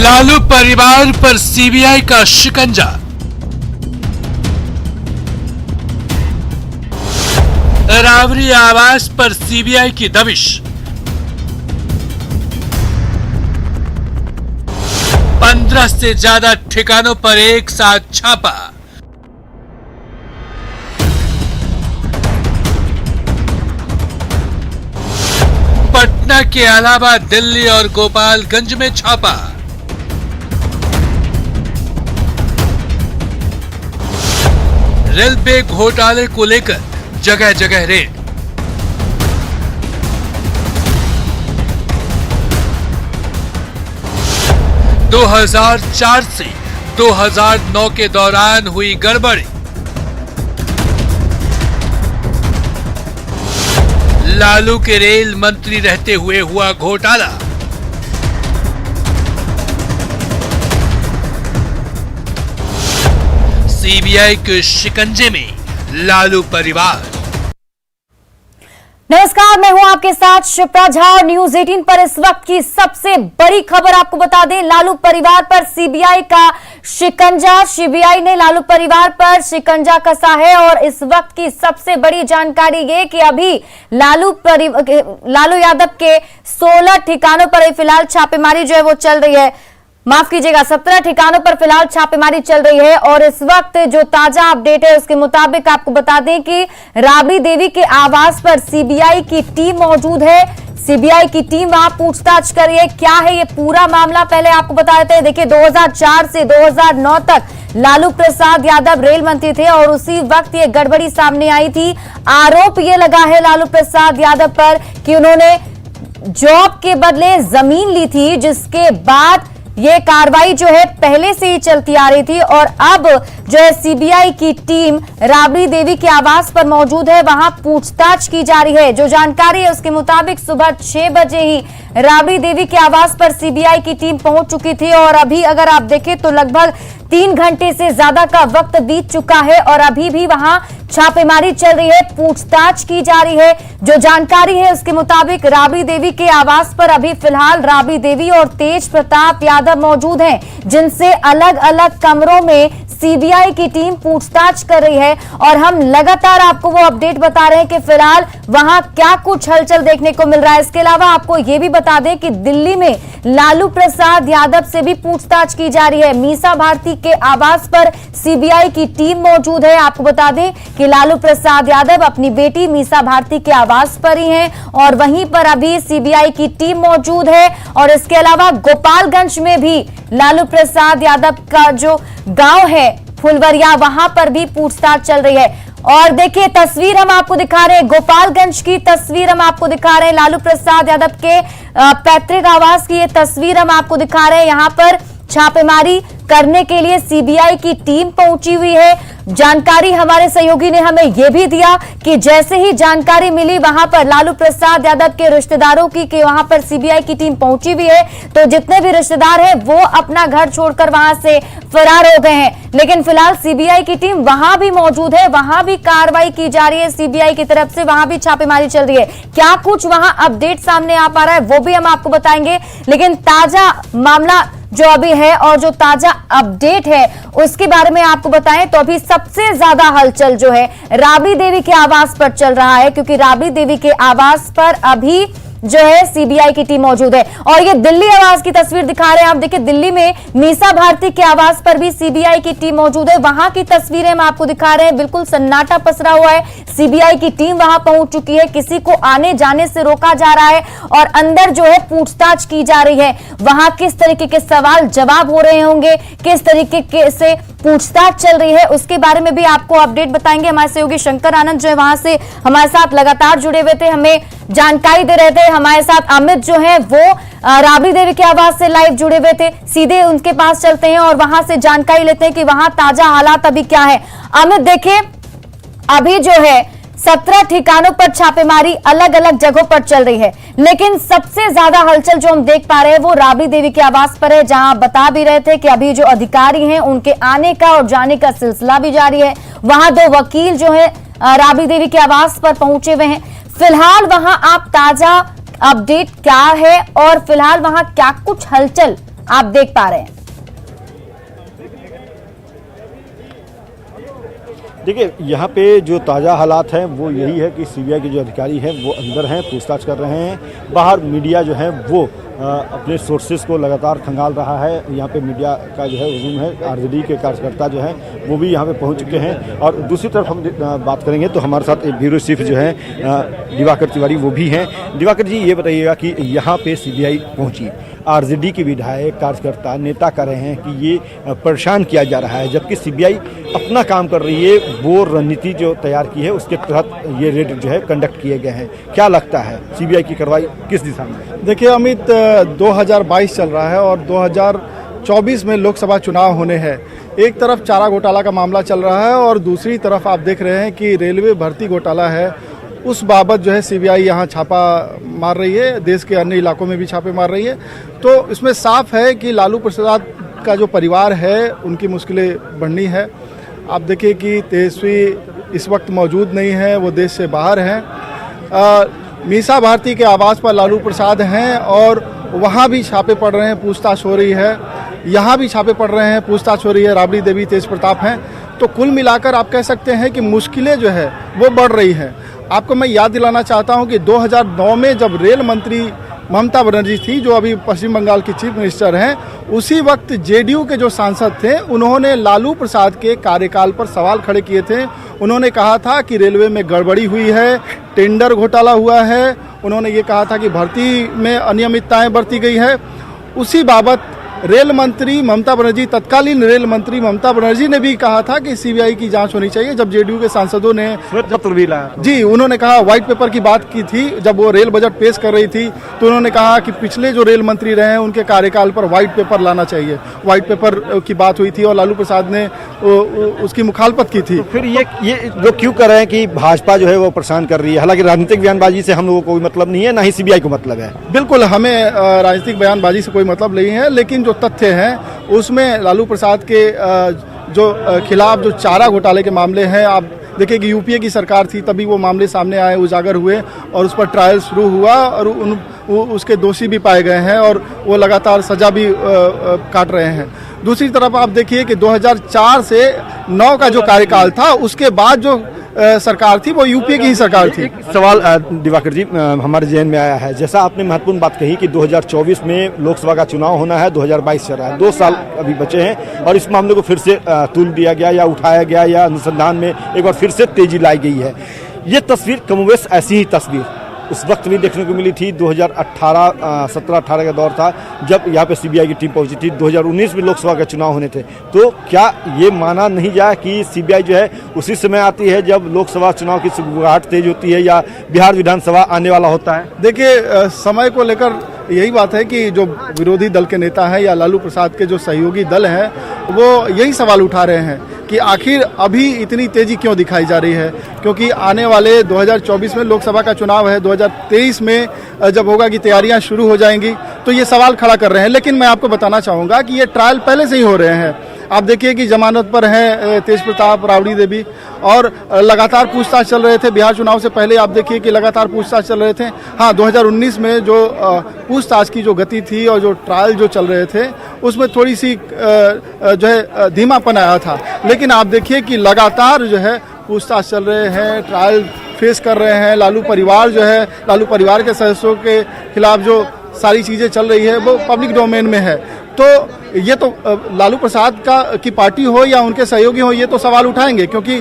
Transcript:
लालू परिवार पर सीबीआई का शिकंजा। राबड़ी आवास पर सीबीआई की दबिश। 15 से ज्यादा ठिकानों पर एक साथ छापा। पटना के अलावा दिल्ली और गोपालगंज में छापा। रेलवे घोटाले को लेकर जगह जगह रेड। – 2004 से 2009 के दौरान हुई गड़बड़ी। लालू के रेल मंत्री रहते हुए हुआ घोटाला। सीबीआई के शिकंजे में लालू परिवार। नमस्कार, मैं हूं आपके साथ शिप्रा झा और न्यूज 18 पर इस वक्त की सबसे बड़ी खबर आपको बता दें। लालू परिवार पर सीबीआई का शिकंजा। सीबीआई ने लालू परिवार पर शिकंजा कसा है और इस वक्त की सबसे बड़ी जानकारी ये कि अभी लालू यादव के 16 ठिकानों पर फिलहाल छापेमारी जो है वो चल रही है। माफ कीजिएगा, 17 ठिकानों पर फिलहाल छापेमारी चल रही है और इस वक्त जो ताजा अपडेट है उसके मुताबिक आपको बता दें कि राबड़ी देवी के आवास पर सीबीआई की टीम मौजूद है। सीबीआई की टीम वहां पूछताछ कर रही है। क्या है ये पूरा मामला, पहले आपको बता देते हैं। देखिए, 2004 से 2009 तक लालू प्रसाद यादव रेल मंत्री थे और उसी वक्त ये गड़बड़ी सामने आई थी। आरोप ये लगा है लालू प्रसाद यादव पर कि उन्होंने जॉब के बदले जमीन ली थी, जिसके बाद ये कार्रवाई जो है पहले से ही चलती आ रही थी और अब जो है सीबीआई की टीम राबड़ी देवी के आवास पर मौजूद है, वहां पूछताछ की जा रही है। जो जानकारी है उसके मुताबिक सुबह 6 बजे ही राबड़ी देवी के आवास पर सीबीआई की टीम पहुंच चुकी थी और अभी अगर आप देखें तो लगभग 3 घंटे से ज्यादा का वक्त बीत चुका है और अभी भी वहां छापेमारी चल रही है, पूछताछ की जा रही है। जो जानकारी है उसके मुताबिक राबड़ी देवी के आवास पर अभी फिलहाल राबड़ी देवी और तेज प्रताप यादव मौजूद हैं, जिनसे अलग अलग कमरों में सीबीआई की टीम पूछताछ कर रही है और हम लगातार आपको वो अपडेट बता रहे हैं कि फिलहाल वहां क्या कुछ हलचल देखने को मिल रहा है। इसके अलावा आपको ये भी बता दें कि दिल्ली में लालू प्रसाद यादव से भी पूछताछ की जा रही है। मीसा भारती के आवास पर सीबीआई की टीम मौजूद है। आपको बता दें कि लालू प्रसाद यादव अपनी बेटी मीसा भारती के आवास पर ही हैं और वहीं पर अभी सीबीआई की टीम मौजूद है। और इसके अलावा गोपालगंज में भी लालू प्रसाद यादव का जो गांव है फुलवरिया, वहां पर भी पूछताछ चल रही है। और देखिए, तस्वीर हम आपको दिखा रहे हैं, गोपालगंज की तस्वीर हम आपको दिखा रहे हैं। लालू प्रसाद यादव के पैतृक आवास की ये तस्वीर हम आपको दिखा रहे हैं। यहां पर छापेमारी करने के लिए सीबीआई की टीम पहुंची हुई है। जानकारी हमारे सहयोगी ने हमें यह भी दिया कि जैसे ही जानकारी मिली वहां पर लालू प्रसाद यादव के रिश्तेदारों की कि वहां पर सीबीआई की टीम पहुंची हुई है, तो जितने भी रिश्तेदार हैं वो अपना घर छोड़कर वहां से फरार हो गए हैं। लेकिन फिलहाल सीबीआई की टीम वहां भी मौजूद है, वहां भी कार्रवाई की जा रही है सीबीआई की तरफ से, वहां भी छापेमारी चल रही है। क्या कुछ वहां अपडेट सामने आ पा रहा है वो भी हम आपको बताएंगे, लेकिन ताजा मामला जो अभी है और जो ताजा अपडेट है उसके बारे में आपको बताएं तो अभी सबसे ज्यादा हलचल जो है राबड़ी देवी के आवास पर चल रहा है, क्योंकि राबड़ी देवी के आवास पर अभी जो है सीबीआई की टीम मौजूद है। और ये दिल्ली आवास की तस्वीर दिखा रहे हैं आप। देखिए, दिल्ली में मीसा भारती के आवास पर भी सीबीआई की टीम मौजूद है, वहां की तस्वीरें हम आपको दिखा रहे हैं। बिल्कुल सन्नाटा पसरा हुआ है, सीबीआई की टीम वहां पहुंच चुकी है, किसी को आने जाने से रोका जा रहा है और अंदर जो है पूछताछ की जा रही है। वहां किस तरीके के सवाल जवाब हो रहे होंगे, किस तरीके से पूछताछ चल रही है, उसके बारे में भी आपको अपडेट बताएंगे। हमारे सहयोगी शंकर आनंद जो है वहां से हमारे साथ लगातार जुड़े हुए थे, हमें जानकारी दे रहे थे। हमारे साथ अमित जो है वो राबड़ी देवी के आवास से लाइव जुड़े हुए थे, सीधे उनके पास चलते हैं और वहां से जानकारी लेते हैं कि वहां ताजा हालात अभी क्या है। अमित, देखिए, अभी जो है 17 ठिकानों पर छापेमारी अलग अलग जगहों पर चल रही है, लेकिन सबसे ज्यादा हलचल जो हम देख पा रहे हैं वो राबड़ी देवी के आवास पर है, जहां बता भी रहे थे कि अभी जो अधिकारी हैं उनके आने का और जाने का सिलसिला भी जारी है। वहां 2 वकील जो है राबड़ी देवी के आवास पर पहुंचे हुए हैं। फिलहाल वहां आप ताजा अपडेट क्या है और फिलहाल वहां क्या कुछ हलचल आप देख पा रहे हैं। देखिए, यहाँ पे जो ताज़ा हालात हैं वो यही है कि सीबीआई के जो अधिकारी हैं वो अंदर हैं, पूछताछ कर रहे हैं। बाहर मीडिया जो है वो अपने सोर्सेज को लगातार खंगाल रहा है। यहाँ पे मीडिया का जो है हुजूम है। आरजेडी के कार्यकर्ता जो हैं वो भी यहाँ पे पहुँच चुके हैं। और दूसरी तरफ हम बात करेंगे तो हमारे साथ एक ब्यूरो चीफ जो है दिवाकर तिवारी वो भी हैं। दिवाकर जी, ये बताइएगा कि यहाँ पे सीबीआई पहुँची, आरजेडी के विधायक, कार्यकर्ता, नेता कह रहे हैं कि ये परेशान किया जा रहा है, जबकि सीबीआई अपना काम कर रही है। वो रणनीति जो तैयार की है उसके तहत ये रेड जो है कंडक्ट किए गए हैं। क्या लगता है सीबीआई की कार्रवाई किस दिशा में? देखिए अमित, 2022 चल रहा है और 2024 में लोकसभा चुनाव होने हैं। एक तरफ चारा घोटाला का मामला चल रहा है और दूसरी तरफ आप देख रहे हैं कि रेलवे भर्ती घोटाला है। उस बाबत जो है सीबीआई यहाँ छापा मार रही है, देश के अन्य इलाकों में भी छापे मार रही है। तो इसमें साफ है कि लालू प्रसाद का जो परिवार है उनकी मुश्किलें बढ़नी है। आप देखिए कि तेजस्वी इस वक्त मौजूद नहीं है, वो देश से बाहर हैं। मीसा भारती के आवास पर लालू प्रसाद हैं और वहाँ भी छापे पड़ रहे हैं, पूछताछ हो रही है। यहाँ भी छापे पड़ रहे हैं, पूछताछ हो रही है। राबड़ी देवी, तेज प्रताप हैं। तो कुल मिलाकर आप कह सकते हैं कि मुश्किलें जो है वो बढ़ रही हैं। आपको मैं याद दिलाना चाहता हूं कि 2009 में जब रेल मंत्री ममता बनर्जी थी, जो अभी पश्चिम बंगाल की चीफ मिनिस्टर हैं, उसी वक्त जेडीयू के जो सांसद थे उन्होंने लालू प्रसाद के कार्यकाल पर सवाल खड़े किए थे। उन्होंने कहा था कि रेलवे में गड़बड़ी हुई है, टेंडर घोटाला हुआ है। उन्होंने ये कहा था कि भर्ती में अनियमितताएं बरती गई है। उसी बाबत रेल मंत्री ममता बनर्जी, तत्कालीन रेल मंत्री ममता बनर्जी ने भी कहा था कि सीबीआई की जांच होनी चाहिए। जब जेडीयू के सांसदों ने पत्र भी लाया जी, उन्होंने कहा, व्हाइट पेपर की बात की थी जब वो रेल बजट पेश कर रही थी, तो उन्होंने कहा कि पिछले जो रेल मंत्री रहे हैं उनके कार्यकाल पर व्हाइट पेपर लाना चाहिए। व्हाइट पेपर की बात हुई थी और लालू प्रसाद ने उसकी मुखालफत की थी। तो फिर ये लोग क्यों कर रहे हैं कि भाजपा जो है वो परेशान कर रही है? हालांकि राजनीतिक बयानबाजी से हम लोगों को कोई मतलब नहीं है, ना ही सीबीआई को मतलब है। बिल्कुल, हमें राजनीतिक बयानबाजी से कोई मतलब नहीं है, लेकिन जो तथ्य हैं उसमें लालू प्रसाद के जो खिलाफ जो चारा घोटाले के मामले हैं, आप देखिए कि यूपीए की सरकार थी तभी वो मामले सामने आए, उजागर हुए और उस पर ट्रायल शुरू हुआ और उसके दोषी भी पाए गए हैं और वो लगातार सजा भी काट रहे हैं। दूसरी तरफ आप देखिए कि 2004 से 9 का जो कार्यकाल था, उसके बाद जो सरकार थी वो यूपीए की ही सरकार थी। एक सवाल दिवाकर जी हमारे जहन में आया है। जैसा आपने महत्वपूर्ण बात कही कि 2024 में लोकसभा का चुनाव होना है, 2022 चल रहा है, 2 साल अभी बचे हैं और इस मामले को फिर से तुल दिया गया या उठाया गया या अनुसंधान में एक बार फिर से तेजी लाई गई है। ये तस्वीर कमोवेश ऐसी ही तस्वीर उस वक्त भी देखने को मिली थी। 2017-18 का दौर था जब यहाँ पे सीबीआई की टीम पहुंची थी। 2019 में लोकसभा का चुनाव होने थे। तो क्या ये माना नहीं जाए कि सीबीआई जो है उसी समय आती है जब लोकसभा चुनाव की सुगबुगाहट तेज होती है या बिहार विधानसभा आने वाला होता है? देखिए, समय को लेकर यही बात है कि जो विरोधी दल के नेता हैं या लालू प्रसाद के जो सहयोगी दल हैं वो यही सवाल उठा रहे हैं कि आखिर अभी इतनी तेजी क्यों दिखाई जा रही है, क्योंकि आने वाले 2024 में लोकसभा का चुनाव है, 2023 में जब होगा कि तैयारियां शुरू हो जाएंगी, तो ये सवाल खड़ा कर रहे हैं। लेकिन मैं आपको बताना चाहूँगा कि ये ट्रायल पहले से ही हो रहे हैं। आप देखिए कि जमानत पर हैं तेज प्रताप, राबड़ी देवी और लगातार पूछताछ चल रहे थे। बिहार चुनाव से पहले आप देखिए कि लगातार पूछताछ चल रहे थे। हाँ, 2019 में जो पूछताछ की जो गति थी और जो ट्रायल जो चल रहे थे उसमें थोड़ी सी जो है धीमापन आया था। लेकिन आप देखिए कि लगातार जो है पूछताछ चल रहे हैं, ट्रायल फेस कर रहे हैं। लालू परिवार जो है, लालू परिवार के सदस्यों के खिलाफ जो सारी चीज़ें चल रही है वो पब्लिक डोमेन में है। तो ये तो लालू प्रसाद की पार्टी हो या उनके सहयोगी हो, ये तो सवाल उठाएंगे, क्योंकि